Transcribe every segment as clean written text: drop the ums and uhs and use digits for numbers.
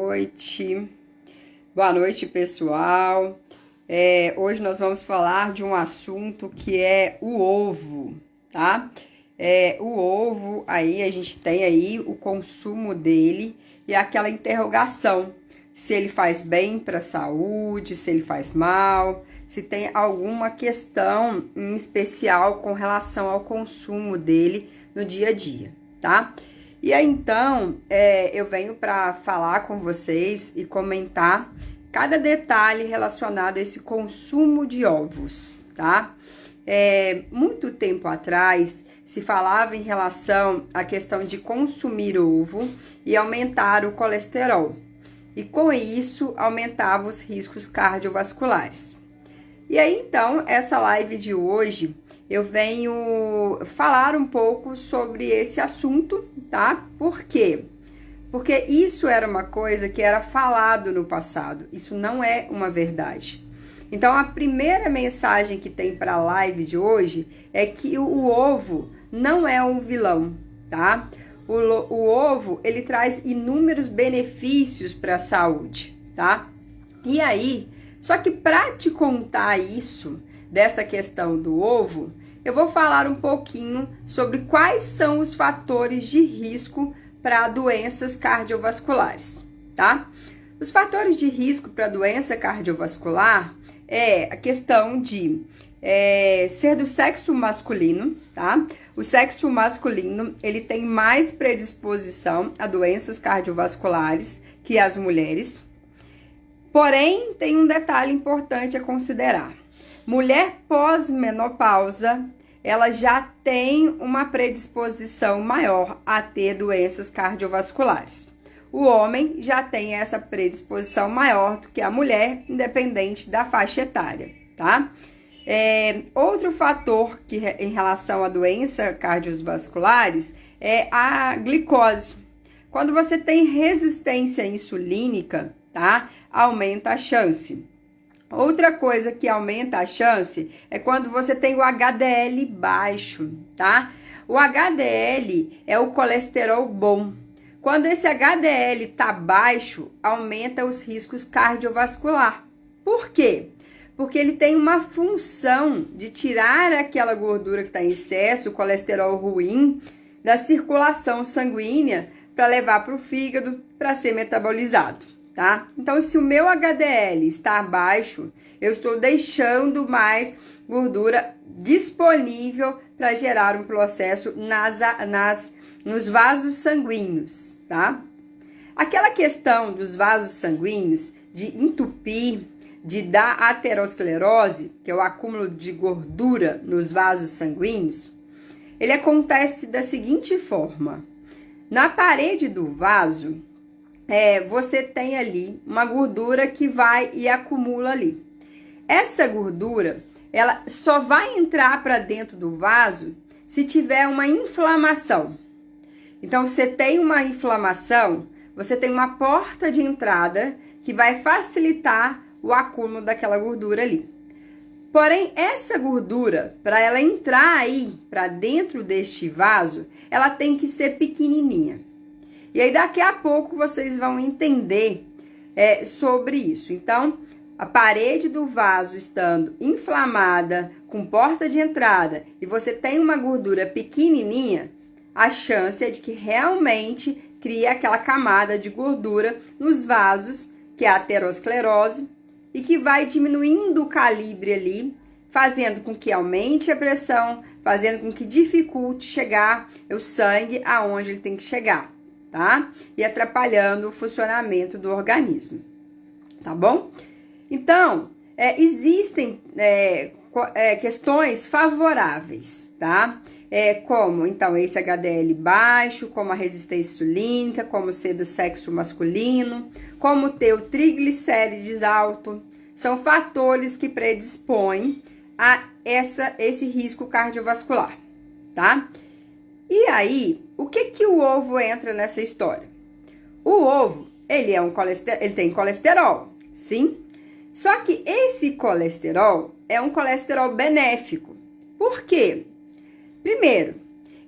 Noite. Boa noite, pessoal. Hoje nós vamos falar de um assunto que é o ovo, tá? O ovo, aí a gente tem aí o consumo dele e aquela interrogação, se ele faz bem para a saúde, se ele faz mal, se tem alguma questão em especial com relação ao consumo dele no dia a dia, tá? E aí, então, eu venho para falar com vocês e comentar cada detalhe relacionado a esse consumo de ovos, tá? Muito tempo atrás, se falava em relação à questão de consumir ovo e aumentar o colesterol. E com isso, aumentava os riscos cardiovasculares. E aí, então, essa live de hoje, eu venho falar um pouco sobre esse assunto, tá? Por quê? Porque isso era uma coisa que era falado no passado. Isso não é uma verdade. Então, a primeira mensagem que tem para a live de hoje é que o ovo não é um vilão, tá? O ovo, ele traz inúmeros benefícios para a saúde, tá? E aí, só que para te contar isso, dessa questão do ovo, eu vou falar um pouquinho sobre quais são os fatores de risco para doenças cardiovasculares, tá? Os fatores de risco para doença cardiovascular é a questão de ser do sexo masculino, tá? O sexo masculino, ele tem mais predisposição a doenças cardiovasculares que as mulheres. Porém, tem um detalhe importante a considerar. Mulher pós-menopausa, ela já tem uma predisposição maior a ter doenças cardiovasculares. O homem já tem essa predisposição maior do que a mulher, independente da faixa etária, tá? Outro fator que em relação a doenças cardiovasculares é a glicose. Quando você tem resistência insulínica, tá? Aumenta a chance. Outra coisa que aumenta a chance é quando você tem o HDL baixo, tá? O HDL é o colesterol bom. Quando esse HDL tá baixo, aumenta os riscos cardiovasculares. Por quê? Porque ele tem uma função de tirar aquela gordura que está em excesso, o colesterol ruim, da circulação sanguínea para levar para o fígado para ser metabolizado, tá? Então, se o meu HDL está baixo, eu estou deixando mais gordura disponível para gerar um processo nos vasos sanguíneos, tá? Aquela questão dos vasos sanguíneos, de entupir, de dar aterosclerose, que é o acúmulo de gordura nos vasos sanguíneos, ele acontece da seguinte forma. Na parede do vaso, você tem ali uma gordura que vai e acumula ali. Essa gordura, ela só vai entrar para dentro do vaso se tiver uma inflamação. Então, você tem uma inflamação, você tem uma porta de entrada que vai facilitar o acúmulo daquela gordura ali. Porém, essa gordura, para ela entrar aí para dentro deste vaso, ela tem que ser pequenininha. E aí, daqui a pouco, vocês vão entender sobre isso. Então, a parede do vaso estando inflamada, com porta de entrada, e você tem uma gordura pequenininha, a chance é de que realmente crie aquela camada de gordura nos vasos, que é a aterosclerose, e que vai diminuindo o calibre ali, fazendo com que aumente a pressão, fazendo com que dificulte chegar o sangue aonde ele tem que chegar, tá? E atrapalhando o funcionamento do organismo, tá bom? Então, existem questões favoráveis, tá? Como, então, esse HDL baixo, como a resistência insulínica, como ser do sexo masculino, como ter o triglicérides alto, são fatores que predispõem a esse risco cardiovascular, tá? E aí, o que o ovo entra nessa história? O ovo, ele tem colesterol, sim? Só que esse colesterol é um colesterol benéfico. Por quê? Primeiro,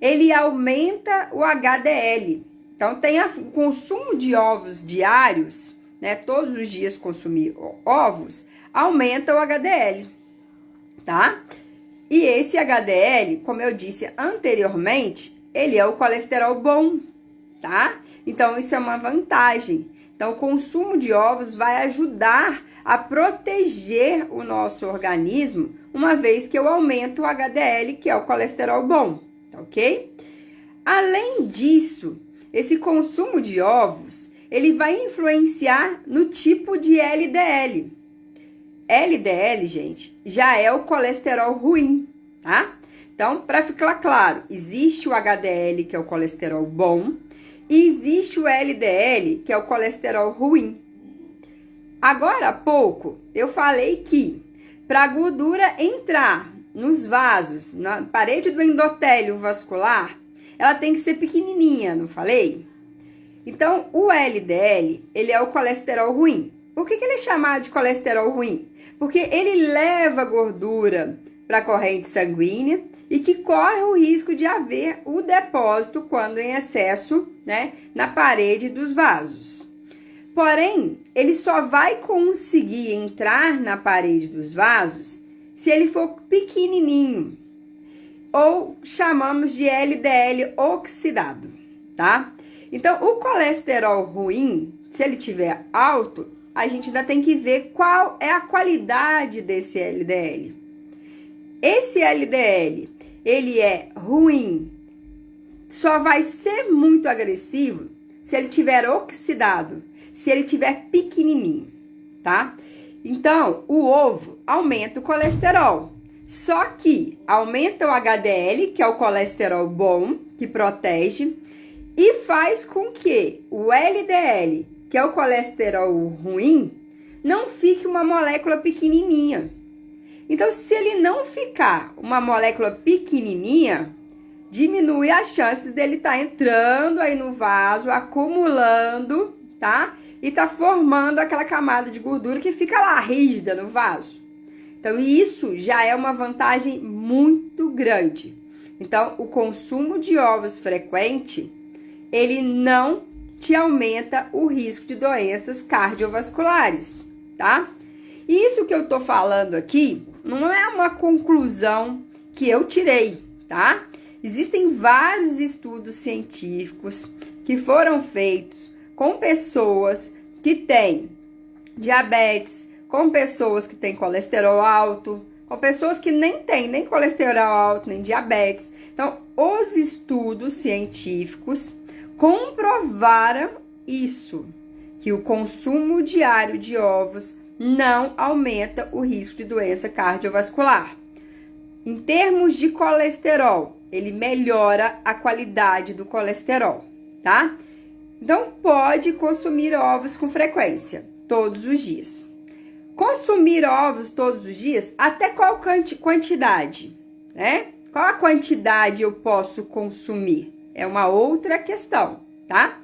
ele aumenta o HDL. Então, tem o consumo de ovos diários, né? Todos os dias consumir ovos, aumenta o HDL, tá? E esse HDL, como eu disse anteriormente, ele é o colesterol bom, tá? Então, isso é uma vantagem. Então, o consumo de ovos vai ajudar a proteger o nosso organismo, uma vez que eu aumento o HDL, que é o colesterol bom, tá ok? Além disso, esse consumo de ovos, ele vai influenciar no tipo de LDL. LDL, gente, já é o colesterol ruim, tá? Então, para ficar claro, existe o HDL, que é o colesterol bom, e existe o LDL, que é o colesterol ruim. Agora há pouco, eu falei que para a gordura entrar nos vasos, na parede do endotélio vascular, ela tem que ser pequenininha, não falei? Então, o LDL, ele é o colesterol ruim. Por que ele é chamado de colesterol ruim? Porque ele leva gordura para a corrente sanguínea e que corre o risco de haver o depósito quando em excesso, né, na parede dos vasos. Porém, ele só vai conseguir entrar na parede dos vasos se ele for pequenininho, ou chamamos de LDL oxidado, tá? Então, o colesterol ruim, se ele tiver alto, a gente ainda tem que ver qual é a qualidade desse LDL. Esse LDL, ele é ruim, só vai ser muito agressivo se ele tiver oxidado, se ele tiver pequenininho, tá? Então, o ovo aumenta o colesterol, só que aumenta o HDL, que é o colesterol bom, que protege, e faz com que o LDL, que é o colesterol ruim, não fique uma molécula pequenininha. Então, se ele não ficar uma molécula pequenininha, diminui as chances dele estar entrando aí no vaso, acumulando, tá? E tá formando aquela camada de gordura que fica lá rígida no vaso. Então, isso já é uma vantagem muito grande. Então, o consumo de ovos frequente, ele não te aumenta o risco de doenças cardiovasculares, tá? E isso que eu tô falando aqui não é uma conclusão que eu tirei, tá? Existem vários estudos científicos que foram feitos com pessoas que têm diabetes, com pessoas que têm colesterol alto, com pessoas que nem têm nem colesterol alto, nem diabetes. Então, os estudos científicos comprovaram isso, que o consumo diário de ovos não aumenta o risco de doença cardiovascular. Em termos de colesterol, ele melhora a qualidade do colesterol, tá? Então, pode consumir ovos com frequência, todos os dias. Consumir ovos todos os dias, até qual quantidade, né? Qual a quantidade eu posso consumir? É uma outra questão, tá?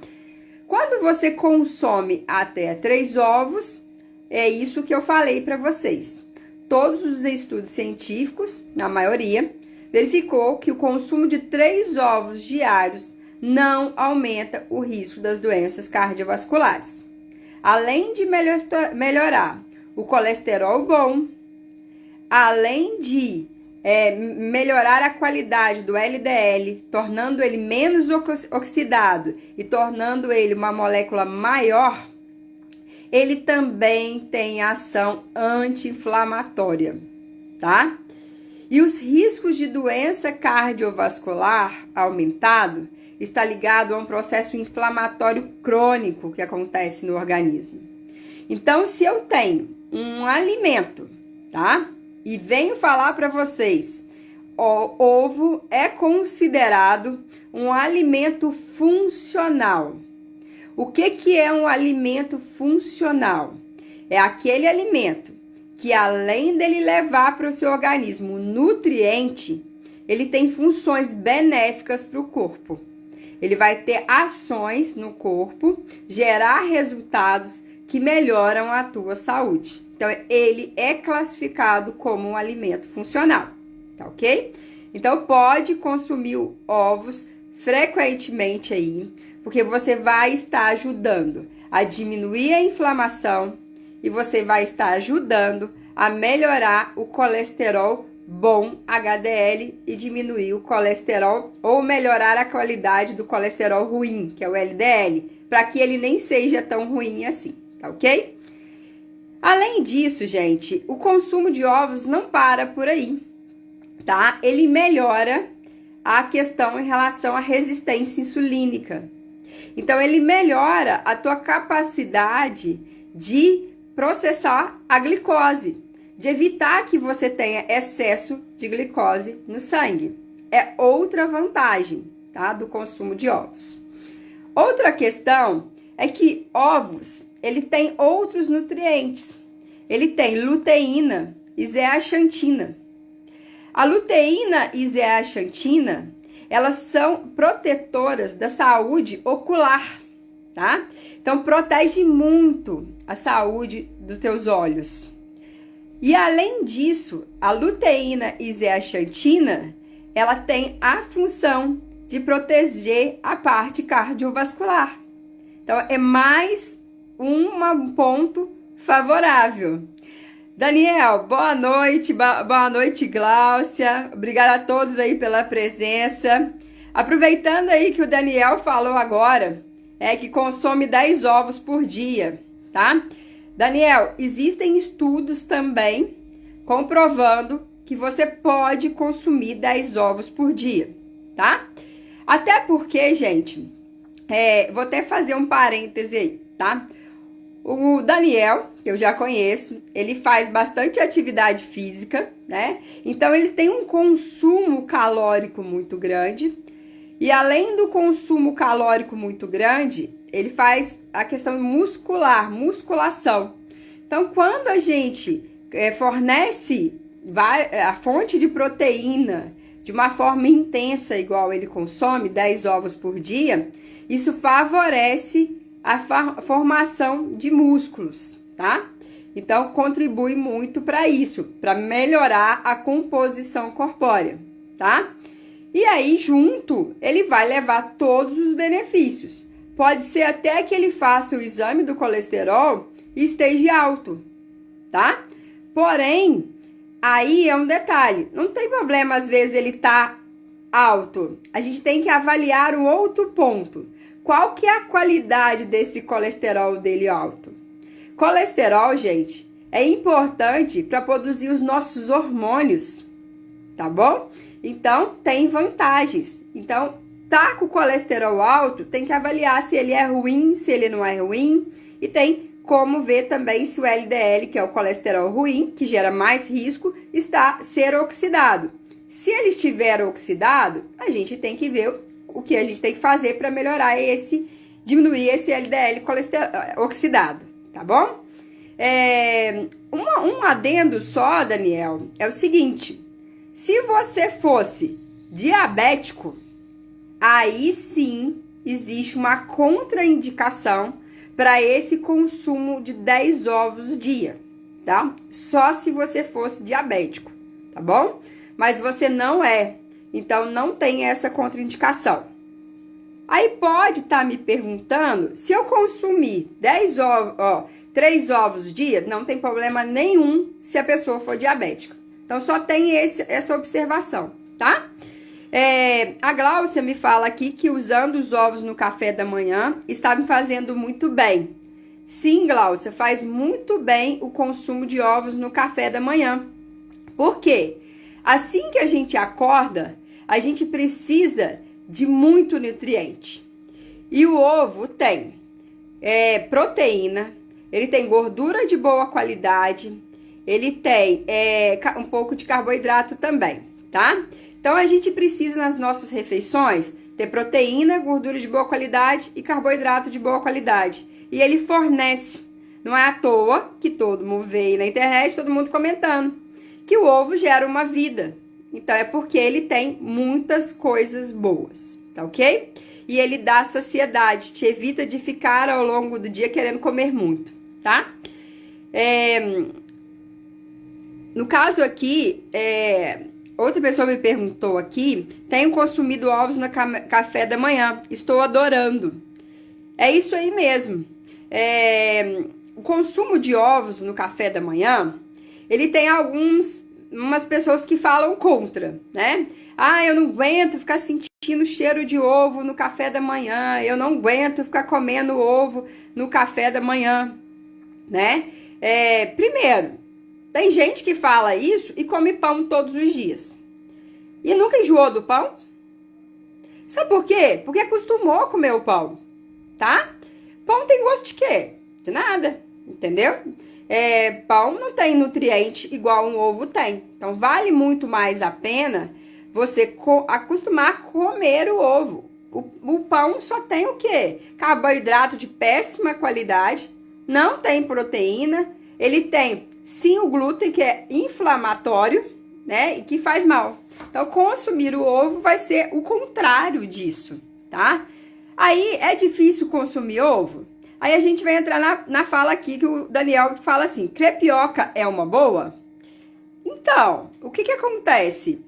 Quando você consome até 3 ovos, é isso que eu falei para vocês. Todos os estudos científicos, na maioria, verificou que o consumo de 3 ovos diários não aumenta o risco das doenças cardiovasculares. Além de melhorar o colesterol bom, além de melhorar a qualidade do LDL, tornando ele menos oxidado e tornando ele uma molécula maior, ele também tem ação anti-inflamatória, tá? E os riscos de doença cardiovascular aumentado está ligado a um processo inflamatório crônico que acontece no organismo. Então, se eu tenho um alimento, tá? E venho falar para vocês, o ovo é considerado um alimento funcional. O que é um alimento funcional? É aquele alimento que, além dele levar para o seu organismo nutriente, ele tem funções benéficas para o corpo. Ele vai ter ações no corpo, gerar resultados que melhoram a tua saúde. Então, ele é classificado como um alimento funcional, tá ok? Então, pode consumir ovos frequentemente aí, Porque você vai estar ajudando a diminuir a inflamação e você vai estar ajudando a melhorar o colesterol bom HDL e diminuir o colesterol ou melhorar a qualidade do colesterol ruim, que é o LDL, para que ele nem seja tão ruim assim, tá ok? Além disso, gente, o consumo de ovos não para por aí, tá? Ele melhora a questão em relação à resistência insulínica. Então, ele melhora a tua capacidade de processar a glicose, de evitar que você tenha excesso de glicose no sangue. É outra vantagem, tá, do consumo de ovos. Outra questão é que ovos, ele tem outros nutrientes. Ele tem luteína e zeaxantina. A luteína e zeaxantina, elas são protetoras da saúde ocular, tá? Então, protege muito a saúde dos teus olhos. E além disso, a luteína e zeaxantina, ela tem a função de proteger a parte cardiovascular. Então, é mais um ponto favorável. Daniel, boa noite Gláucia, obrigada a todos aí pela presença. Aproveitando aí que o Daniel falou agora, que consome 10 ovos por dia, tá? Daniel, existem estudos também comprovando que você pode consumir 10 ovos por dia, tá? Até porque, gente, vou até fazer um parêntese aí, tá? O Daniel, que eu já conheço, ele faz bastante atividade física, né? Então, ele tem um consumo calórico muito grande. E além do consumo calórico muito grande, ele faz a questão muscular, musculação. Então, quando a gente fornece a fonte de proteína de uma forma intensa, igual ele consome, 10 ovos por dia, isso favorece a formação de músculos, tá? Então, contribui muito para isso, para melhorar a composição corpórea, tá? E aí, junto, ele vai levar todos os benefícios. Pode ser até que ele faça o exame do colesterol e esteja alto, tá? Porém, aí é um detalhe. Não tem problema, às vezes, ele tá alto. A gente tem que avaliar um outro ponto. Qual que é a qualidade desse colesterol dele alto? Colesterol, gente, é importante para produzir os nossos hormônios, tá bom? Então, tem vantagens. Então, tá com o colesterol alto, tem que avaliar se ele é ruim, se ele não é ruim. E tem como ver também se o LDL, que é o colesterol ruim, que gera mais risco, está ser oxidado. Se ele estiver oxidado, a gente tem que ver o que a gente tem que fazer para melhorar diminuir esse LDL oxidado, tá bom? Um adendo só, Daniel, é o seguinte: se você fosse diabético, aí sim existe uma contraindicação para esse consumo de 10 ovos dia, tá? Só se você fosse diabético, tá bom? Mas você não é, então não tem essa contraindicação. Aí pode estar me perguntando, se eu consumir 3 ovos dia, não tem problema nenhum se a pessoa for diabética. Então, só tem essa observação, tá? A Gláucia me fala aqui que usando os ovos no café da manhã está me fazendo muito bem. Sim, Gláucia, faz muito bem o consumo de ovos no café da manhã. Por quê? Assim que a gente acorda, a gente precisa de muito nutriente. E o ovo tem proteína, ele tem gordura de boa qualidade, ele tem um pouco de carboidrato também, tá? Então, a gente precisa nas nossas refeições ter proteína, gordura de boa qualidade e carboidrato de boa qualidade. E ele fornece. Não é à toa que todo mundo vê na internet, todo mundo comentando que o ovo gera uma vida. Então, é porque ele tem muitas coisas boas, tá ok? E ele dá saciedade, te evita de ficar ao longo do dia querendo comer muito, tá? No caso aqui, outra pessoa me perguntou aqui, tenho consumido ovos no café da manhã, estou adorando. É isso aí mesmo. O consumo de ovos no café da manhã, ele tem umas pessoas que falam contra, né? Ah, eu não aguento ficar sentindo cheiro de ovo no café da manhã, eu não aguento ficar comendo ovo no café da manhã, né? Primeiro, tem gente que fala isso e come pão todos os dias. E nunca enjoou do pão? Sabe por quê? Porque acostumou a comer o pão, tá? Pão tem gosto de quê? De nada, entendeu? Pão não tem nutriente igual um ovo tem. Então, vale muito mais a pena você acostumar a comer o ovo. O pão só tem o quê? Carboidrato de péssima qualidade, não tem proteína, ele tem sim o glúten, que é inflamatório, né? E que faz mal. Então, consumir o ovo vai ser o contrário disso, tá? Aí, é difícil consumir ovo? Aí a gente vai entrar na fala aqui que o Daniel fala assim, crepioca é uma boa? Então, o que acontece?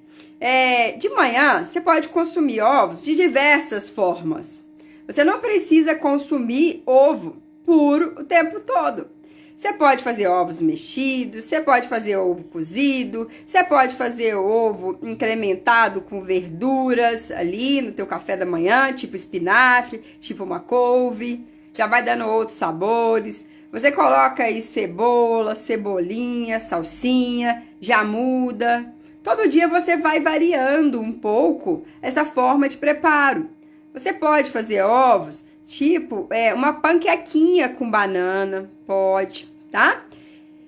De manhã, você pode consumir ovos de diversas formas. Você não precisa consumir ovo puro o tempo todo. Você pode fazer ovos mexidos, você pode fazer ovo cozido, você pode fazer ovo incrementado com verduras ali no teu café da manhã, tipo espinafre, tipo uma couve, já vai dando outros sabores. Você coloca aí cebola, cebolinha, salsinha, já muda. Todo dia você vai variando um pouco essa forma de preparo. Você pode fazer ovos tipo uma panquequinha com banana, pode, tá?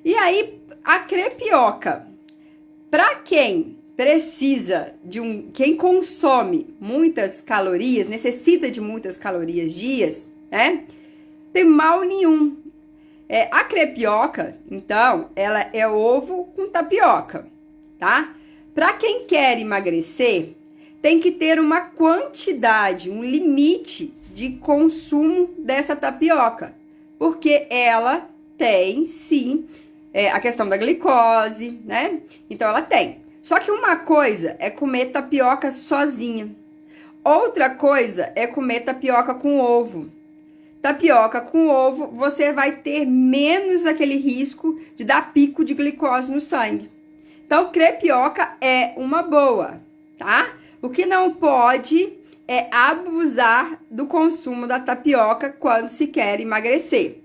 E aí, a crepioca, para quem precisa quem consome muitas calorias, necessita de muitas calorias dias, né? Tem mal nenhum. A crepioca, então, ela é ovo com tapioca, tá? Para quem quer emagrecer, tem que ter uma quantidade, um limite de consumo dessa tapioca, porque ela tem, sim, a questão da glicose, né? Então, ela tem. Só que uma coisa é comer tapioca sozinha. Outra coisa é comer tapioca com ovo. Tapioca com ovo, você vai ter menos aquele risco de dar pico de glicose no sangue. Então, crepioca é uma boa, tá? O que não pode é abusar do consumo da tapioca quando se quer emagrecer.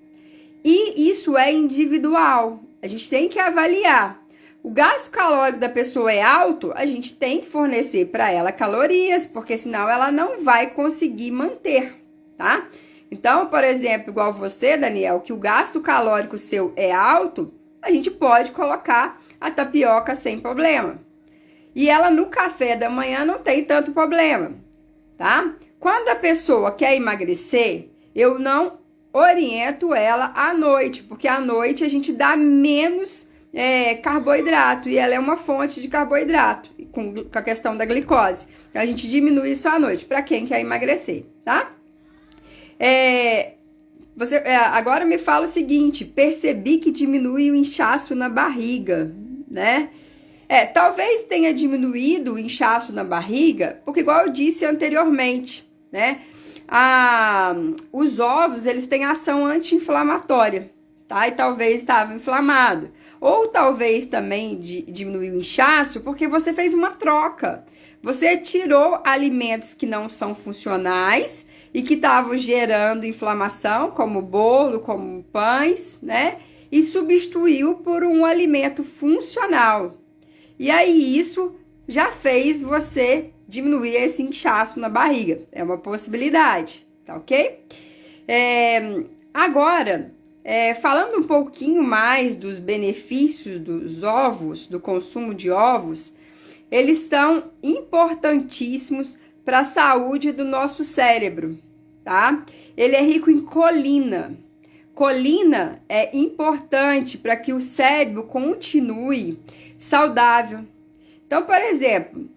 E isso é individual. A gente tem que avaliar. O gasto calórico da pessoa é alto, a gente tem que fornecer para ela calorias, porque senão ela não vai conseguir manter, tá? Então, por exemplo, igual você, Daniel, que o gasto calórico seu é alto, a gente pode colocar a tapioca sem problema. E ela no café da manhã não tem tanto problema, tá? Quando a pessoa quer emagrecer, eu não oriento ela à noite, porque à noite a gente dá menos carboidrato, e ela é uma fonte de carboidrato, com a questão da glicose. Então, a gente diminui isso à noite, para quem quer emagrecer, tá? Agora me fala o seguinte, percebi que diminui o inchaço na barriga, né? Talvez tenha diminuído o inchaço na barriga, porque igual eu disse anteriormente, né? Os ovos, eles têm ação anti-inflamatória, tá? E talvez estava inflamado. Ou talvez também diminuiu o inchaço porque você fez uma troca. Você tirou alimentos que não são funcionais e que estavam gerando inflamação, como bolo, como pães, né? E substituiu por um alimento funcional. E aí isso já fez você diminuir esse inchaço na barriga. É uma possibilidade, tá ok? Agora, falando um pouquinho mais dos benefícios dos ovos, do consumo de ovos, eles são importantíssimos para a saúde do nosso cérebro, tá? Ele é rico em colina. Colina é importante para que o cérebro continue saudável. Então, por exemplo,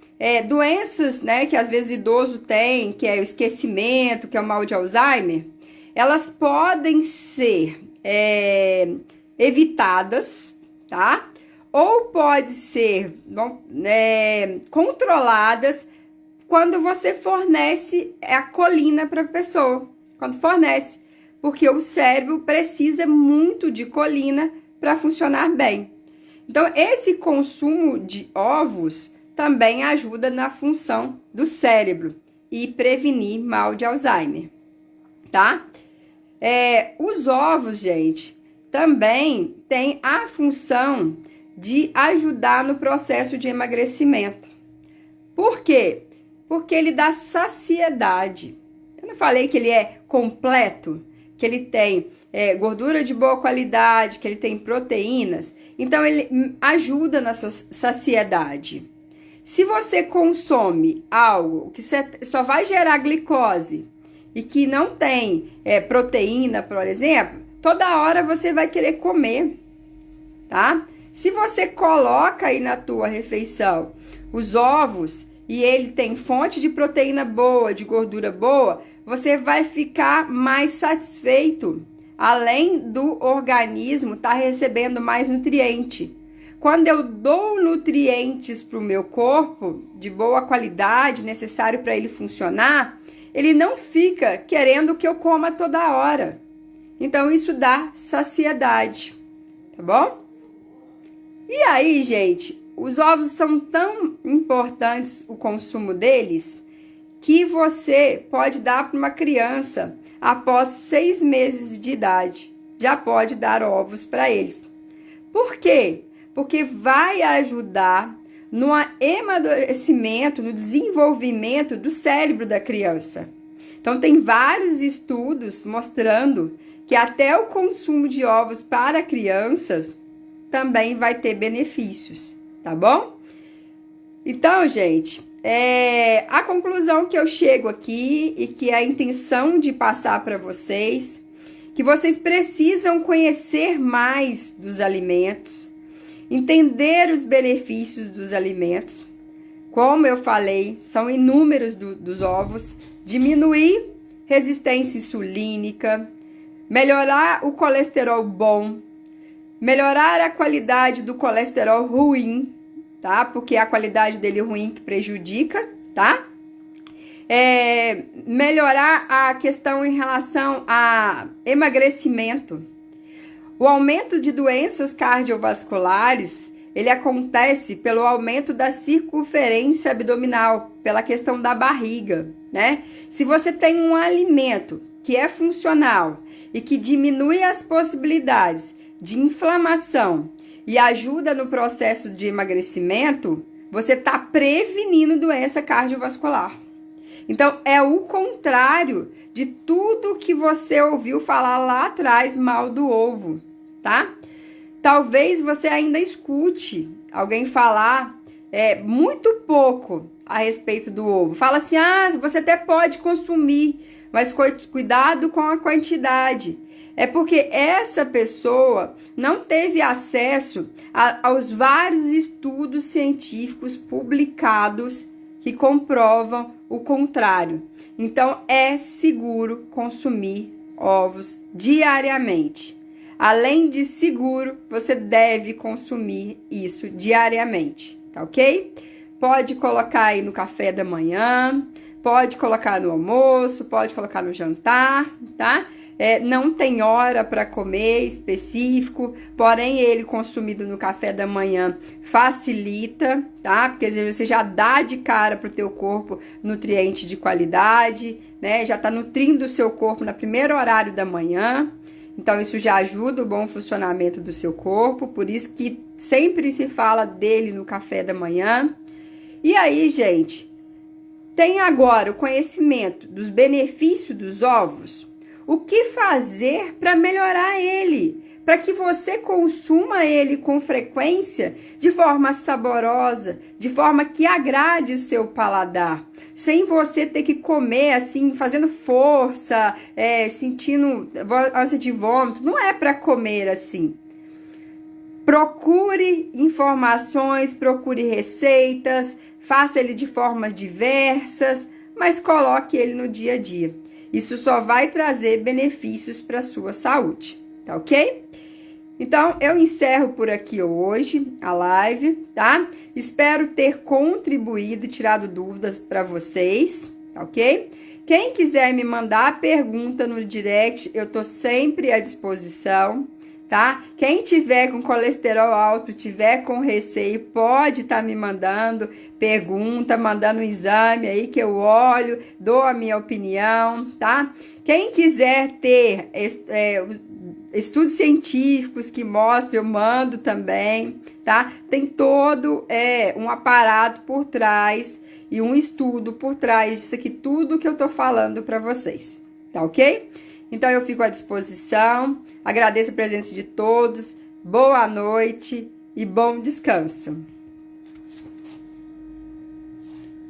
doenças, né, que às vezes o idoso tem, que é o esquecimento, que é o mal de Alzheimer, elas podem ser evitadas, tá? Ou pode ser controladas quando você fornece a colina para a pessoa. quando fornece, porque o cérebro precisa muito de colina para funcionar bem. Então, esse consumo de ovos também ajuda na função do cérebro e prevenir mal de Alzheimer, tá? Os ovos, gente, também têm a função de ajudar no processo de emagrecimento. Por quê? Porque ele dá saciedade. Eu não falei que ele é completo, que ele tem gordura de boa qualidade, que ele tem proteínas. Então, ele ajuda na sua saciedade. Se você consome algo que só vai gerar glicose e que não tem proteína, por exemplo, toda hora você vai querer comer, tá? Se você coloca aí na tua refeição os ovos e ele tem fonte de proteína boa, de gordura boa, você vai ficar mais satisfeito, além do organismo estar recebendo mais nutriente. Quando eu dou nutrientes para o meu corpo, de boa qualidade, necessário para ele funcionar, ele não fica querendo que eu coma toda hora. Então, isso dá saciedade, tá bom? E aí, gente, os ovos são tão importantes, o consumo deles, que você pode dar para uma criança após 6 meses de idade. Já pode dar ovos para eles. Por quê? Porque vai ajudar no amadurecimento, no desenvolvimento do cérebro da criança. Então, tem vários estudos mostrando que até o consumo de ovos para crianças também vai ter benefícios, tá bom? Então, gente, a conclusão que eu chego aqui e que é a intenção de passar para vocês, que vocês precisam conhecer mais dos alimentos, entender os benefícios dos alimentos. Como eu falei, são inúmeros dos ovos. Diminuir resistência insulínica, melhorar o colesterol bom, melhorar a qualidade do colesterol ruim, tá? Porque é a qualidade dele ruim que prejudica, tá? Melhorar a questão em relação a emagrecimento. O aumento de doenças cardiovasculares, ele acontece pelo aumento da circunferência abdominal, pela questão da barriga, né? Se você tem um alimento que é funcional e que diminui as possibilidades de inflamação e ajuda no processo de emagrecimento, você está prevenindo doença cardiovascular. Então, é o contrário de tudo que você ouviu falar lá atrás mal do ovo, tá? Talvez você ainda escute alguém falar muito pouco a respeito do ovo. Fala assim, você até pode consumir, mas cuidado com a quantidade. É porque essa pessoa não teve acesso aos vários estudos científicos publicados que comprovam o contrário. Então, é seguro consumir ovos diariamente. Além de seguro, você deve consumir isso diariamente, tá ok? Pode colocar aí no café da manhã, pode colocar no almoço, pode colocar no jantar, tá? Não tem hora para comer específico, porém ele consumido no café da manhã facilita, tá? Porque às vezes você já dá de cara pro teu corpo nutriente de qualidade, né? Já tá nutrindo o seu corpo no primeiro horário da manhã. Então, isso já ajuda o bom funcionamento do seu corpo, por isso que sempre se fala dele no café da manhã. E aí, gente, tem agora o conhecimento dos benefícios dos ovos. O que fazer para melhorar ele? Para que você consuma ele com frequência, de forma saborosa, de forma que agrade o seu paladar, sem você ter que comer assim, fazendo força, sentindo ânsia de vômito. Não é para comer assim. Procure informações, procure receitas, faça ele de formas diversas, mas coloque ele no dia a dia. Isso só vai trazer benefícios para a sua saúde, tá ok? Então, eu encerro por aqui hoje a live, tá? Espero ter contribuído, tirado dúvidas para vocês, tá ok? Quem quiser me mandar pergunta no direct, eu tô sempre à disposição, tá? Quem tiver com colesterol alto, tiver com receio, pode estar me mandando pergunta, mandando um exame aí que eu olho, dou a minha opinião, tá? Quem quiser ter estudos científicos que mostram, eu mando também, tá? Tem todo um aparato por trás e um estudo por trás disso aqui, tudo que eu tô falando para vocês, tá ok? Então eu fico à disposição, agradeço a presença de todos, boa noite e bom descanso.